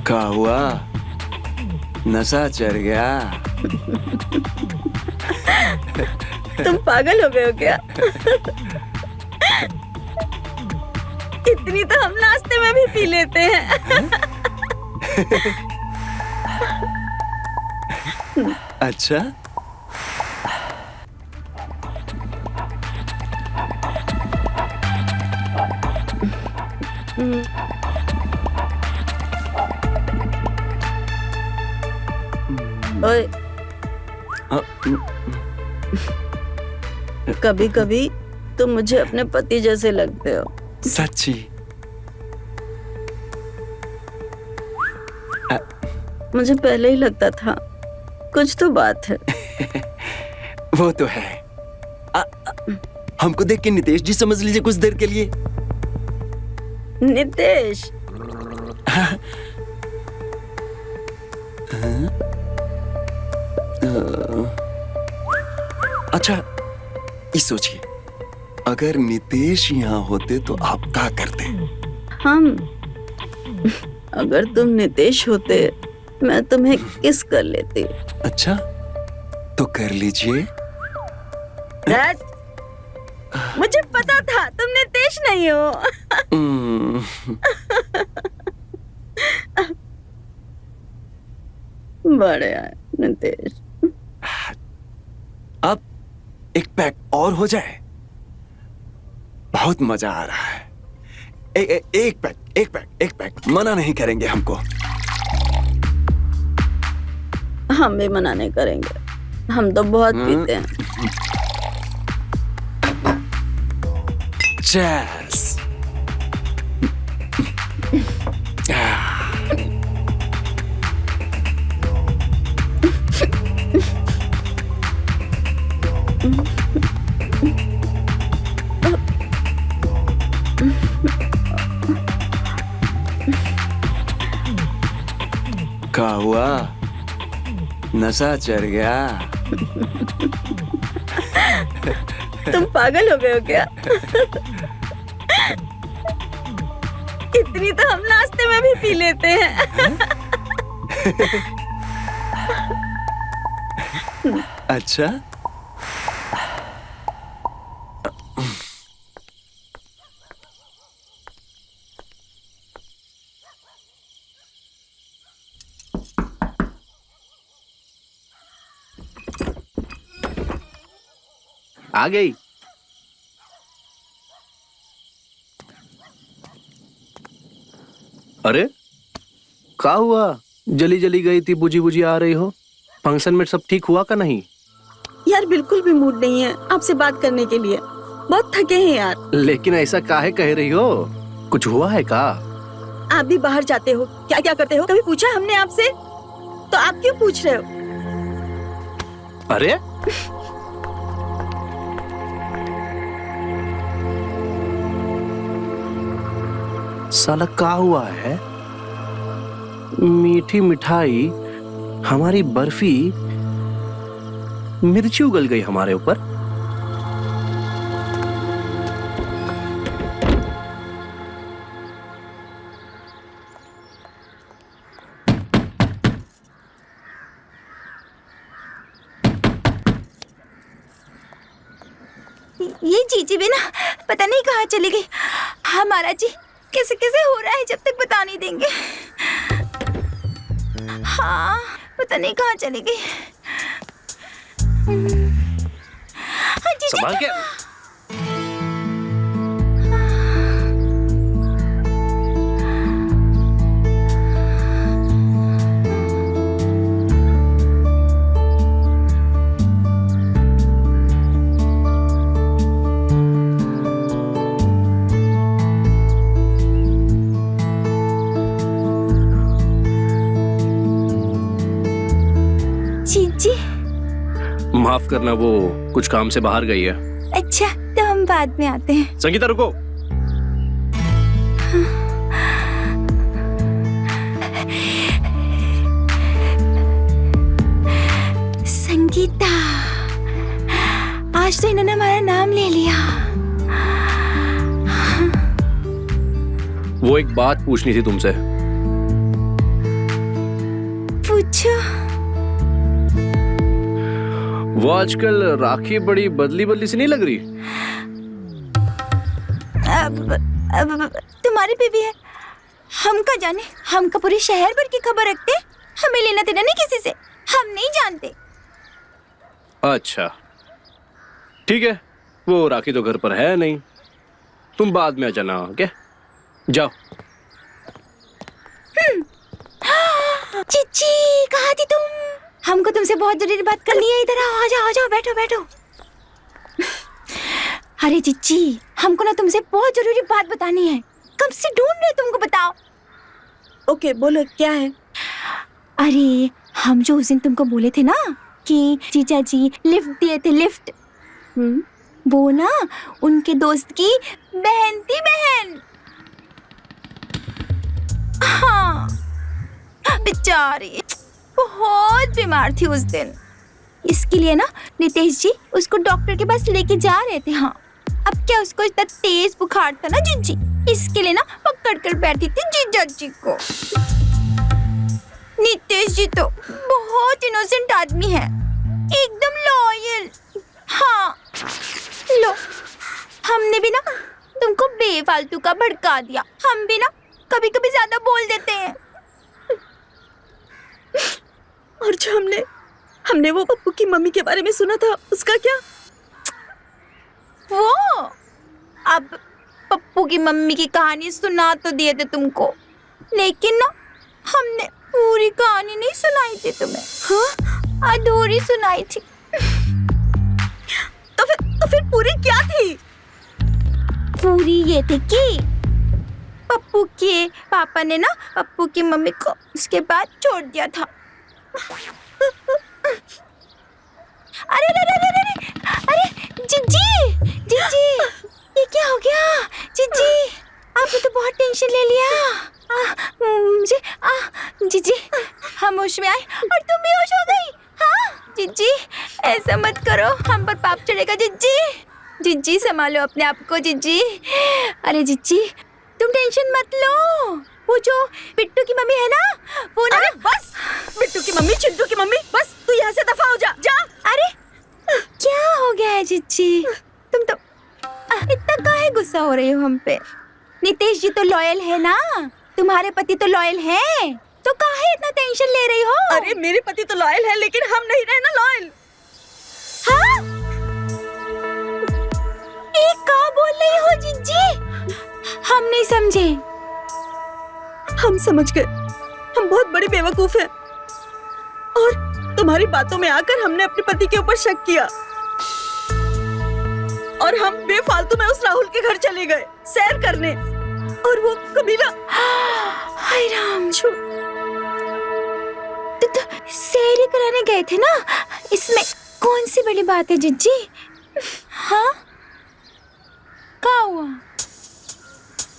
क्या हुआ? नशा चढ़ गया? तुम पागल हो गए हो क्या? इतनी तो हम नाश्ते में भी पी लेते हैं। अच्छा, ओए, हाँ, कभी कभी तुम मुझे अपने पति जैसे लगते हो। सच्ची? मुझे पहले ही लगता था, कुछ तो बात है। वो तो है। हमको देख के नितेश जी समझ लीजिए कुछ देर के लिए। नितेश? अच्छा, ये सोचिए, अगर नितेश यहाँ होते तो आप क्या करते? हम? अगर तुम नितेश होते, मैं तुम्हें किस कर लेती। अच्छा, तो कर लीजिए। डैड, मुझे पता था तुम नितेश नहीं हो। बड़े आए नितेश। अब एक पैक और हो जाए, बहुत मजा आ रहा है। एक पैक मना नहीं करेंगे हमको। हम भी मना नहीं करेंगे, हम तो बहुत पीते हैं। Cheers. क्या हुआ? नशा चढ़ गया? तुम पागल हो गए हो क्या? इतनी तो हम नाश्ते में भी पी लेते हैं। अच्छा, आ गई। अरे क्या हुआ? जली जली गई थी, बुझी बुझी आ रही हो। फंक्शन में सब ठीक हुआ का नहीं? यार बिल्कुल भी मूड नहीं है आपसे बात करने के लिए, बहुत थके हैं यार। लेकिन ऐसा काहे कह रही हो? कुछ हुआ है का? आप भी बाहर जाते हो, क्या क्या करते हो? कभी पूछा हमने आपसे? तो आप क्यों पूछ रहे हो? अरे साला क्या हुआ है? मीठी मिठाई, हमारी बर्फी, मिर्ची उगल गई हमारे ऊपर। ये जीजी भी ना पता नहीं कहाँ चली गई। हमारा जी कैसे कैसे हो रहा है जब तक बता नहीं देंगे। हाँ पता नहीं कहाँ चली गई। हाँ, जीजी संभाल के। जीजी माफ करना, वो कुछ काम से बाहर गई है। अच्छा तो हम बाद में आते हैं। संगीता रुको। संगीता, आज तो इन्होंने हमारा नाम ले लिया। वो एक बात पूछनी थी तुमसे। अच्छा, वो आजकल राखी बड़ी बदली बदली सी नहीं लग रही? अब तुम्हारी बीवी है, हम का जाने, हम का पूरे शहर भर की खबर रखते, हमें लेना देना नहीं किसी से, हम नहीं जानते। अच्छा ठीक है, वो राखी तो घर पर है नहीं, तुम बाद में आ जाना। क्या जाओ। चिच्ची कहाँ थी तुम? हमको तुमसे बहुत जरूरी बात करनी है, इधर आओ, आ जाओ, बैठो बैठो। अरे चिच्ची, हमको ना तुमसे बहुत जरूरी बात बतानी है, कब से ढूंढ रहे तुमको, बताओ। ओके बोलो क्या है? अरे हम जो उस दिन तुमको बोले थे ना कि जीजा जी लिफ्ट दिए थे, लिफ्ट, वो ना उनके दोस्त की बहन थी, बहन। हाँ बेचारी बहुत बीमार थी उस दिन, इसके लिए ना नितेश जी उसको डॉक्टर के पास लेके जा रहे थे। हाँ अब क्या, उसको इतना तेज बुखार था ना जीजी, इसके लिए ना पकड़ कर बैठी थी जीजा जी को। नितेश जी तो बहुत इनोसेंट आदमी है, एकदम लॉयल। हाँ लो, हमने भी ना तुमको बेफालतू का भड़का दिया, हम भी ना कभी कभी ज्यादा बोल देते हैं। और जो हमने वो पप्पू की मम्मी के बारे में सुना था, उसका क्या? वो अब पप्पू की मम्मी की कहानी सुना तो दिए थे तुमको, लेकिन ना हमने पूरी कहानी नहीं सुनाई थी तुम्हें। हाँ अधूरी सुनाई थी। तो फिर पूरी क्या थी? पूरी ये थी कि पप्पू के पापा ने ना पप्पू की मम्मी को उसके बाद छोड़ दिया था। अरे अरे अरे अरे अरे जीजी, जीजी ये क्या हो गया? जीजी आपने तो बहुत टेंशन ले लिया। मुझे जीजी हम होश में आए और तुम भी होश हो गई। हाँ जीजी ऐसा मत करो, हम पर पाप चढ़ेगा जीजी। जीजी संभालो अपने आप को जीजी। अरे जीजी तुम टेंशन मत लो, वो जो बिट्टू की मम्मी है ना, वो ना। अरे बस, बिट्टू की मम्मी, चिंटू की मम्मी, बस तू यहाँ से दफा हो जा, जा। अरे क्या हो गया है जीजी, तुम तो इतना काहे गुस्सा हो रही हो हम पे? नितेश जी तो लॉयल है ना, तुम्हारे पति तो लॉयल है, तो काहे इतना टेंशन ले रही हो? अरे मेरे पति तो लॉयल है, लेकिन हम नहीं रहे ना लॉयल। हाँ ये क्या बोल रही हो जीजी? हम नहीं समझे। हम समझ गए, हम बहुत बड़ी बेवकूफ हैं, और तुम्हारी बातों में आकर हमने अपने पति के ऊपर शक किया, और हम बेफालतू में उस राहुल के घर चले गए सैर करने, और वो कबीला। हाय राम, तो सैर कराने गए थे ना, इसमें कौन सी बड़ी बात है जीजी? हाँ क्या हुआ?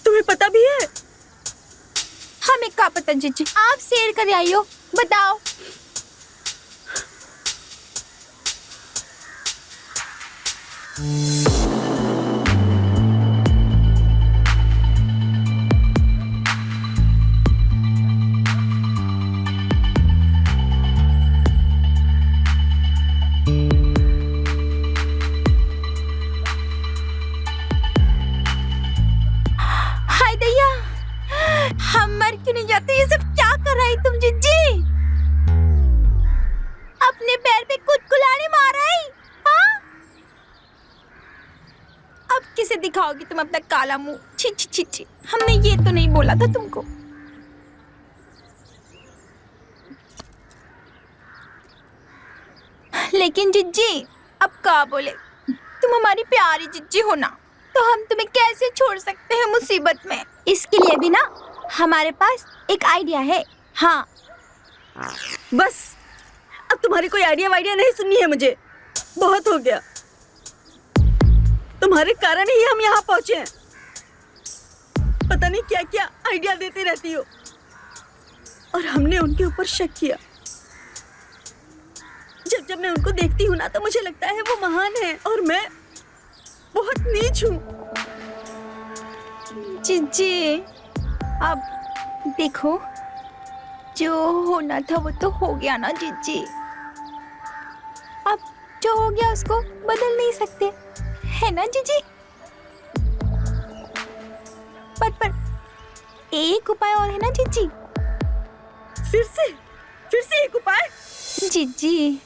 तुम्हें पता भी है? हमें क्या पता जीजी, आप सैर कर आई हो, बताओ। हाय दैया, हम मर क्यों नहीं जाते? ये सब क्या कर रही तुम जीजी? अपने पैर पे खुद कुल्हाड़ी मार रही? हाँ अब किसे दिखाओगी तुम अपना काला मुंह? छी छी छी छी, हमने ये तो नहीं बोला था तुमको। लेकिन जिज्जी अब क्या बोले, तुम हमारी प्यारी जिज्जी हो ना, तो हम तुम्हें कैसे छोड़ सकते हैं मुसीबत में? इसके लिए भी ना हमारे पास एक आइडिया है। हाँ बस अब तुम्हारी कोई आइडिया वाइडिया नहीं सुननी है मुझे, बहुत हो गया। तुम्हारे कारण ही हम यहाँ पहुंचे हैं, पता नहीं क्या क्या आइडिया देती रहती हो, और हमने उनके ऊपर शक किया। जब जब मैं उनको देखती हूँ ना, तो मुझे लगता है वो महान है और मैं बहुत नीच हूँ। जीजी अब देखो, जो होना था वो तो हो गया ना जीजी। अब जो हो गया उसको बदल नहीं सकते, है ना जीजी? पर एक उपाय और है ना जीजी? फिर से एक उपाय? जीजी,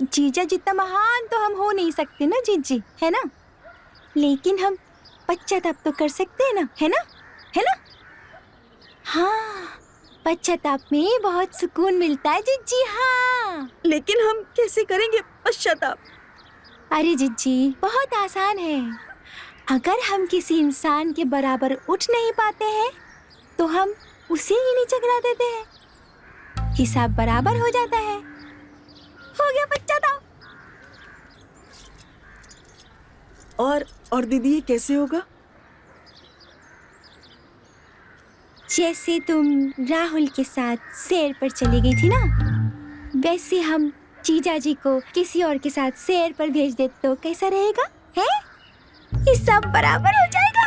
जीजा जितना महान तो हम हो नहीं सकते ना जीजी, है ना? लेकिन हम पश्चाताप तो कर सकते हैं ना, है ना? है ना? हाँ, पश्चाताप में बहुत सुकून मिलता है जीजी। हाँ, लेकिन हम कैसे करेंगे पश्चाताप? अरे जीजी, बहुत आसान है। अगर हम किसी इंसान के बराबर उठ नहीं पाते हैं तो हम उसे ही नीचे गिरा देते हैं, हिसाब बराबर हो जाता है। हो गया पश्चाताप। और दीदी ये कैसे होगा? जैसे तुम राहुल के साथ सैर पर चली गई थी ना, वैसे हम जीजा जी को किसी और के साथ सैर पर भेज दे तो कैसा रहेगा? है? हिसाब बराबर हो जाएगा।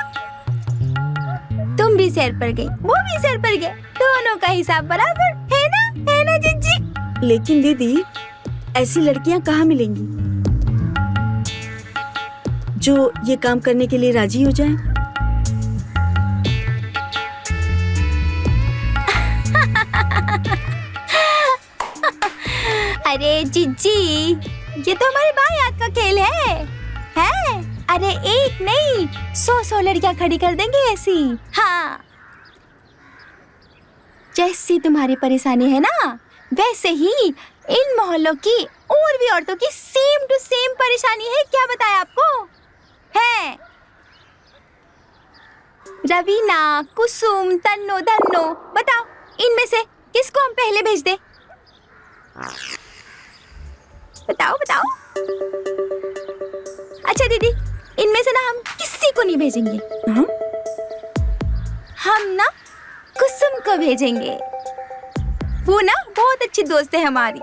तुम भी सैर पर गई, वो भी सैर पर गए, दोनों का हिसाब बराबर, है ना? है ना जीजी? लेकिन दीदी, ऐसी लड़कियां कहाँ मिलेंगी जो ये काम करने के लिए राजी हो जाएं? अरे जीजी, ये तो हमारे बाएं हाथ का खेल है? अरे एक नहीं, 100 लड़कियां खड़ी कर देंगे ऐसी। हाँ, जैसी तुम्हारी परेशानी है ना, वैसे ही इन मोहल्लों की और भी औरतों की सेम टू सेम परेशानी है। क्या बताया आपको? है रवीना, कुसुम, तन्नो, धन्नो, बताओ इनमें से किसको हम पहले भेज दें? बताओ। अच्छा दीदी, इनमें से ना हम किसी को नहीं भेजेंगे। हम ना कुसुम को भेजेंगे। वो ना बहुत अच्छी दोस्त है हमारी।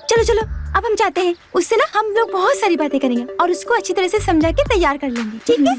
चलो अब हम जाते हैं। उससे ना हम लोग बहुत सारी बातें करेंगे और उसको अच्छी तरह से समझा के तैयार कर लेंगे, ठीक है?